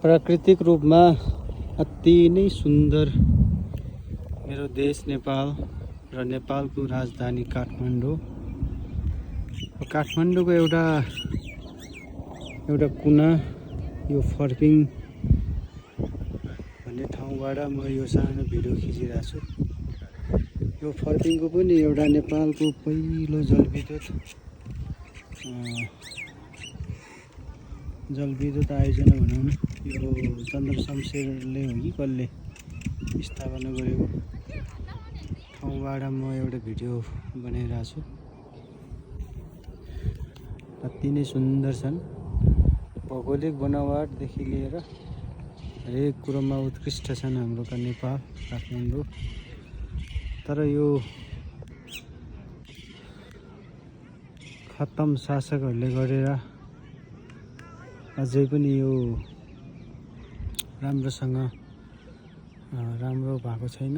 प्राकृतिक रूपमा अति नै सुन्दर मेरो देश नेपाल र नेपालको राजधानी काठमाडौँ। काठमाडौँको एउटा कुना यो फर्पिङ भन्ने ठाउँबाट म यो सानो भिडियो खिचिरहेको छु। यो फर्पिङको पनि एउटा नेपालको पहिलो जलविद्युत आयोजना भनौँ न, यो चन्द्रशमशेरले हो कि कसले स्थापना गरेको ठाउँबाट म एउटा भिडियो बनाइरहेको छु। अति नै सुन्दर छन्, भौगोलिक बनावटदेखि लिएर हरेक कुरोमा उत्कृष्ट छन् हाम्रो नेपाल काठमाडौँ। तर यो खत्तम शासकहरूले गरेर अझै पनि यो राम्रो भएको छैन।